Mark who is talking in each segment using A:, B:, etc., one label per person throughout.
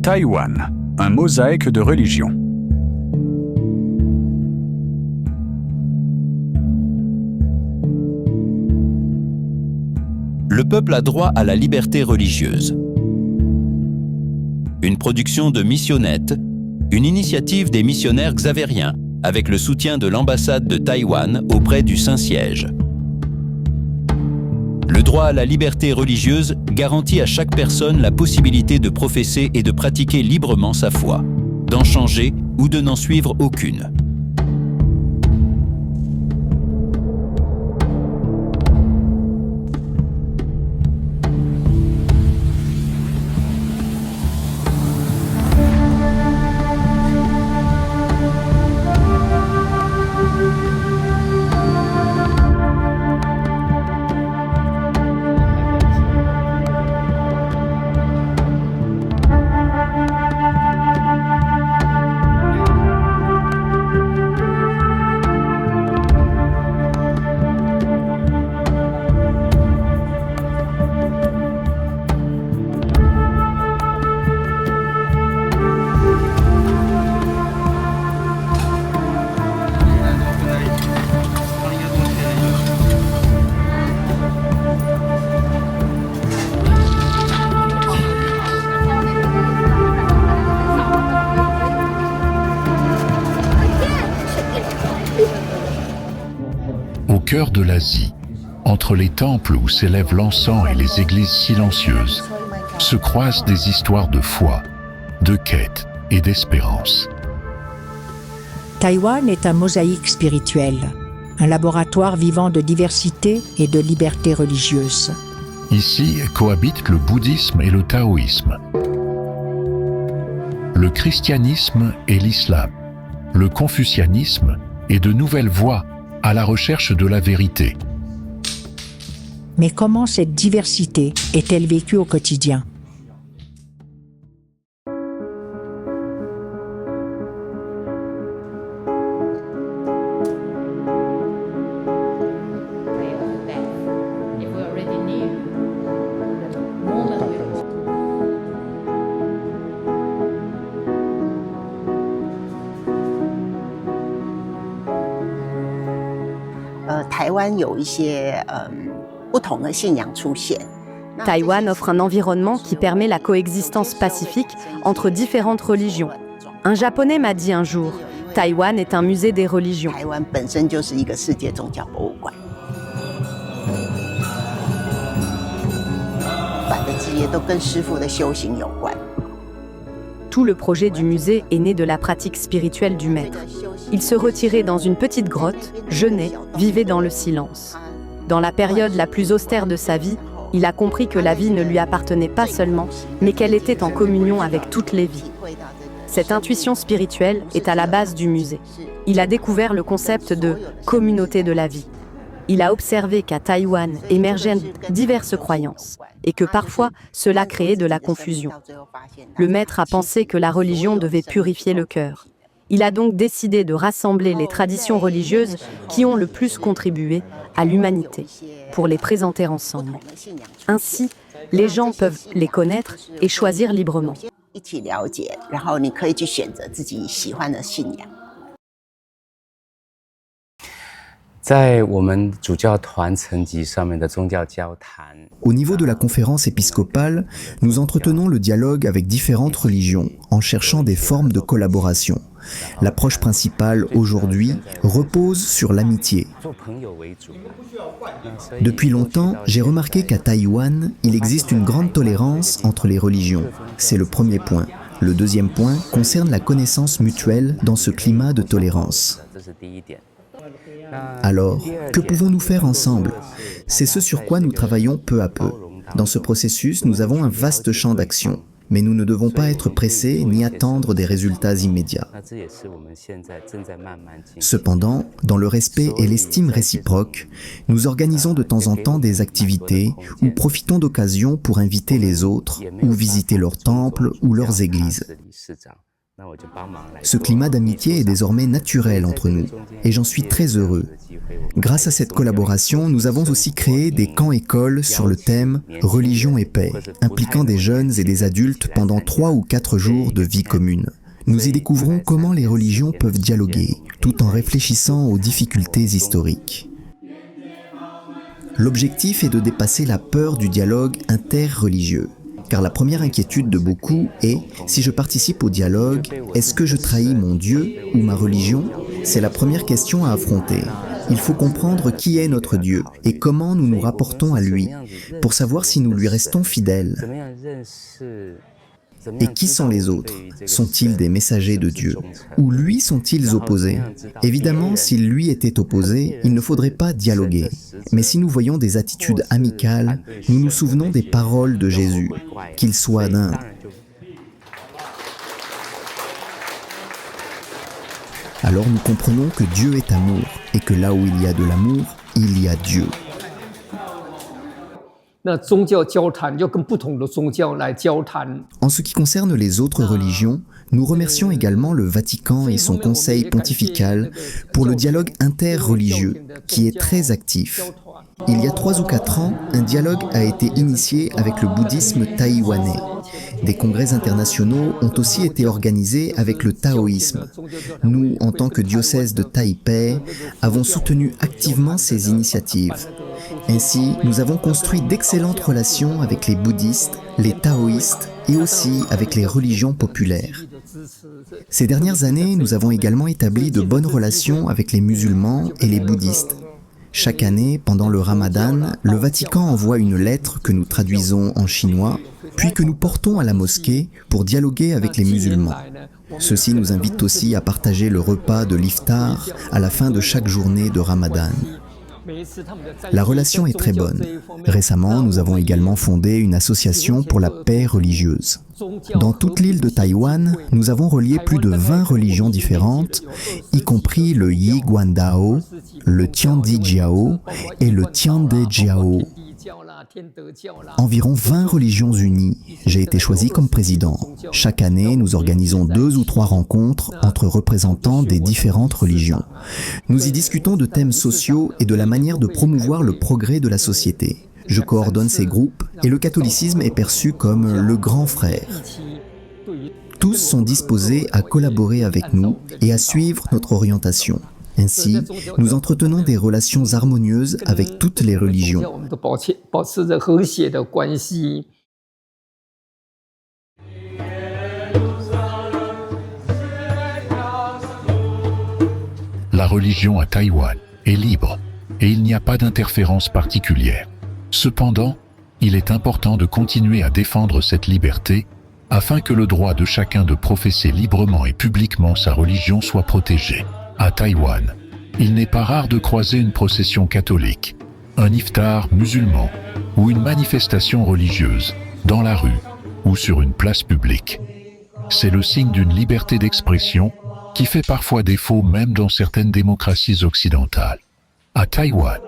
A: Taïwan, un mosaïque de religions.
B: Le peuple a droit à la liberté religieuse. Une production de Missionnette, une initiative des missionnaires xavériens, avec le soutien de l'ambassade de Taïwan auprès du Saint-Siège. Le droit à la liberté religieuse garantit à chaque personne la possibilité de professer et de pratiquer librement sa foi, d'en changer ou de n'en suivre aucune.
C: Au cœur de l'Asie, entre les temples où s'élève l'encens et les églises silencieuses, se croisent des histoires de foi, de quête et d'espérance.
D: Taïwan est un mosaïque spirituel, un laboratoire vivant de diversité et de liberté religieuse.
C: Ici cohabitent le bouddhisme et le taoïsme, le christianisme et l'islam, le confucianisme et de nouvelles voies à la recherche de la vérité.
D: Mais comment cette diversité est-elle vécue au quotidien ?
E: Taïwan offre un environnement qui permet la coexistence pacifique entre différentes religions. Un Japonais m'a dit un jour, Taïwan est un musée des religions. Tout le projet du musée est né de la pratique spirituelle du maître. Il se retirait dans une petite grotte, jeûnait, vivait dans le silence. Dans la période la plus austère de sa vie, il a compris que la vie ne lui appartenait pas seulement, mais qu'elle était en communion avec toutes les vies. Cette intuition spirituelle est à la base du musée. Il a découvert le concept de communauté de la vie. Il a observé qu'à Taïwan émergeaient diverses croyances et que parfois cela créait de la confusion. Le maître a pensé que la religion devait purifier le cœur. Il a donc décidé de rassembler les traditions religieuses qui ont le plus contribué à l'humanité pour les présenter ensemble. Ainsi, les gens peuvent les connaître et choisir librement.
F: Au niveau de la conférence épiscopale, nous entretenons le dialogue avec différentes religions en cherchant des formes de collaboration. L'approche principale aujourd'hui repose sur l'amitié. Depuis longtemps, j'ai remarqué qu'à Taïwan, il existe une grande tolérance entre les religions. C'est le premier point. Le deuxième point concerne la connaissance mutuelle dans ce climat de tolérance. Alors, que pouvons-nous faire ensemble ? C'est ce sur quoi nous travaillons peu à peu. Dans ce processus, nous avons un vaste champ d'action, mais nous ne devons pas être pressés ni attendre des résultats immédiats. Cependant, dans le respect et l'estime réciproque, nous organisons de temps en temps des activités ou profitons d'occasions pour inviter les autres ou visiter leurs temples ou leurs églises. Ce climat d'amitié est désormais naturel entre nous, et j'en suis très heureux. Grâce à cette collaboration, nous avons aussi créé des camps-écoles sur le thème « Religion et paix », impliquant des jeunes et des adultes pendant 3 ou 4 jours de vie commune. Nous y découvrons comment les religions peuvent dialoguer, tout en réfléchissant aux difficultés historiques. L'objectif est de dépasser la peur du dialogue interreligieux. Car la première inquiétude de beaucoup est, si je participe au dialogue, est-ce que je trahis mon Dieu ou ma religion? C'est la première question à affronter. Il faut comprendre qui est notre Dieu et comment nous nous rapportons à lui, pour savoir si nous lui restons fidèles. Et qui sont les autres? Sont-ils des messagers de Dieu? Ou lui sont-ils opposés? Évidemment, s'il lui était opposé, il ne faudrait pas dialoguer. Mais si nous voyons des attitudes amicales, nous nous souvenons des paroles de Jésus, qu'il soit d'un. Alors nous comprenons que Dieu est amour, et que là où il y a de l'amour, il y a Dieu. En ce qui concerne les autres religions, nous remercions également le Vatican et son conseil pontifical pour le dialogue interreligieux, qui est très actif. Il y a 3 ou 4 ans, un dialogue a été initié avec le bouddhisme taïwanais. Des congrès internationaux ont aussi été organisés avec le taoïsme. Nous, en tant que diocèse de Taipei, avons soutenu activement ces initiatives. Ainsi, nous avons construit d'excellentes relations avec les bouddhistes, les taoïstes et aussi avec les religions populaires. Ces dernières années, nous avons également établi de bonnes relations avec les musulmans et les bouddhistes. Chaque année, pendant le Ramadan, le Vatican envoie une lettre que nous traduisons en chinois, puis que nous portons à la mosquée pour dialoguer avec les musulmans. Ceux-ci nous invitent aussi à partager le repas de l'iftar à la fin de chaque journée de Ramadan. La relation est très bonne. Récemment, nous avons également fondé une association pour la paix religieuse. Dans toute l'île de Taïwan, nous avons relié plus de 20 religions différentes, y compris le Yi Guandao, le Tiandi Jiao et le Tiande Jiao. Environ 20 religions unies. J'ai été choisi comme président. Chaque année, nous organisons 2 ou 3 rencontres entre représentants des différentes religions. Nous y discutons de thèmes sociaux et de la manière de promouvoir le progrès de la société. Je coordonne ces groupes et le catholicisme est perçu comme le grand frère. Tous sont disposés à collaborer avec nous et à suivre notre orientation. Ainsi, nous entretenons des relations harmonieuses avec toutes les religions.
C: La religion à Taïwan est libre et il n'y a pas d'interférence particulière. Cependant, il est important de continuer à défendre cette liberté afin que le droit de chacun de professer librement et publiquement sa religion soit protégé. À Taïwan, il n'est pas rare de croiser une procession catholique, un iftar musulman ou une manifestation religieuse dans la rue ou sur une place publique. C'est le signe d'une liberté d'expression qui fait parfois défaut même dans certaines démocraties occidentales. À Taïwan,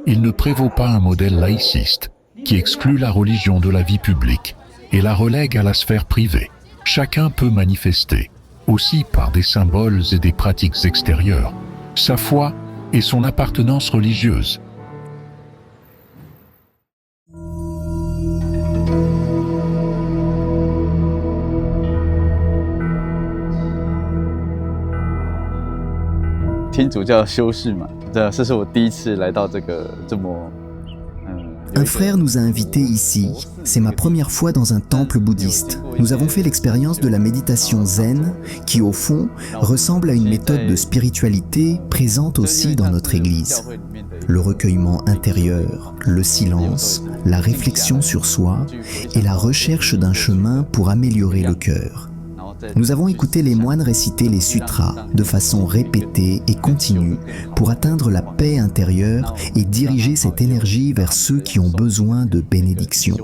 C: il ne prévaut pas un modèle laïciste qui exclut la religion de la vie publique et la relègue à la sphère privée. Chacun peut manifester, aussi par des symboles et des pratiques extérieures, sa foi et son appartenance religieuse.
F: Un frère nous a invités ici. C'est ma première fois dans un temple bouddhiste. Nous avons fait l'expérience de la méditation zen, qui au fond ressemble à une méthode de spiritualité présente aussi dans notre église. Le recueillement intérieur, le silence, la réflexion sur soi et la recherche d'un chemin pour améliorer le cœur. Nous avons écouté les moines réciter les sutras de façon répétée et continue pour atteindre la paix intérieure et diriger cette énergie vers ceux qui ont besoin de bénédiction.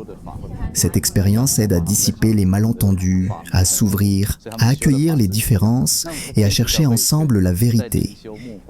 F: Cette expérience aide à dissiper les malentendus, à s'ouvrir, à accueillir les différences et à chercher ensemble la vérité.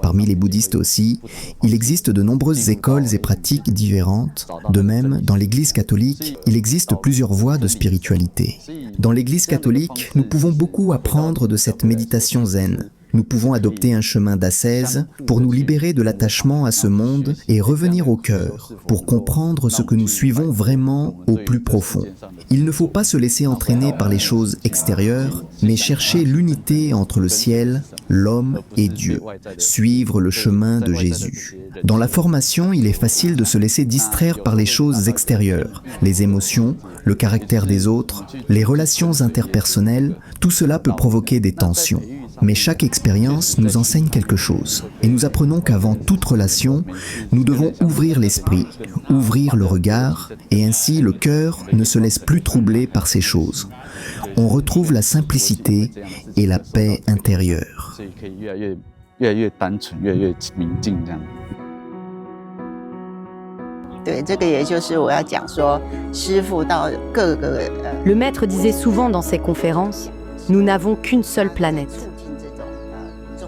F: parmi les bouddhistes aussi, il existe de nombreuses écoles et pratiques différentes. De même, dans l'Église catholique, il existe plusieurs voies de spiritualité. Dans l'Église catholique, nous pouvons beaucoup apprendre de cette méditation zen. Nous pouvons adopter un chemin d'ascèse pour nous libérer de l'attachement à ce monde et revenir au cœur, pour comprendre ce que nous suivons vraiment au plus profond. Il ne faut pas se laisser entraîner par les choses extérieures, mais chercher l'unité entre le ciel, l'homme et Dieu. Suivre le chemin de Jésus. Dans la formation, il est facile de se laisser distraire par les choses extérieures, les émotions, le caractère des autres, les relations interpersonnelles, tout cela peut provoquer des tensions. Mais chaque expérience nous enseigne quelque chose. Et nous apprenons qu'avant toute relation, nous devons ouvrir l'esprit, ouvrir le regard, et ainsi le cœur ne se laisse plus troubler par ces choses. On retrouve la simplicité et la paix intérieure.
G: 对，这个也就是我要讲说，师父到各个
E: Le maître disait souvent dans ses conférences, nous n'avons qu'une seule planète.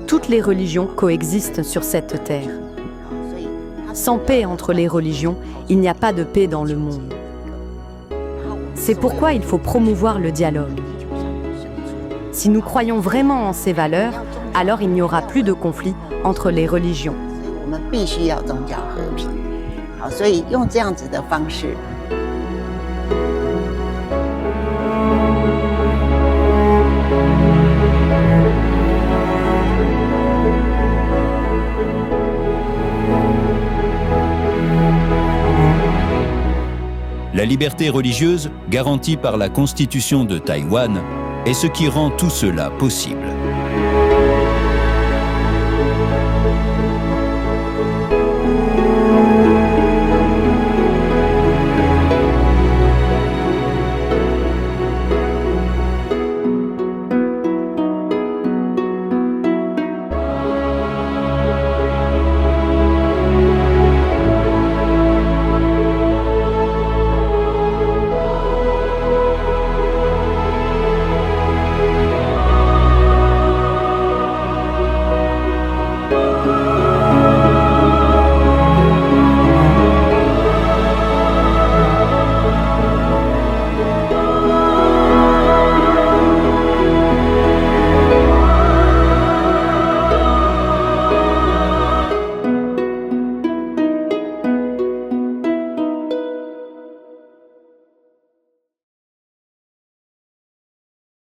E: Toutes les religions coexistent sur cette terre. Sans paix entre les religions, il n'y a pas de paix dans le monde. C'est pourquoi il faut promouvoir le dialogue. Si nous croyons vraiment en ces valeurs, alors il n'y aura plus de conflit entre les religions.
G: 我们必须要宗教和平。好，所以用这样子的方式。
B: La liberté religieuse, garantie par la Constitution de Taïwan, est ce qui rend tout cela possible.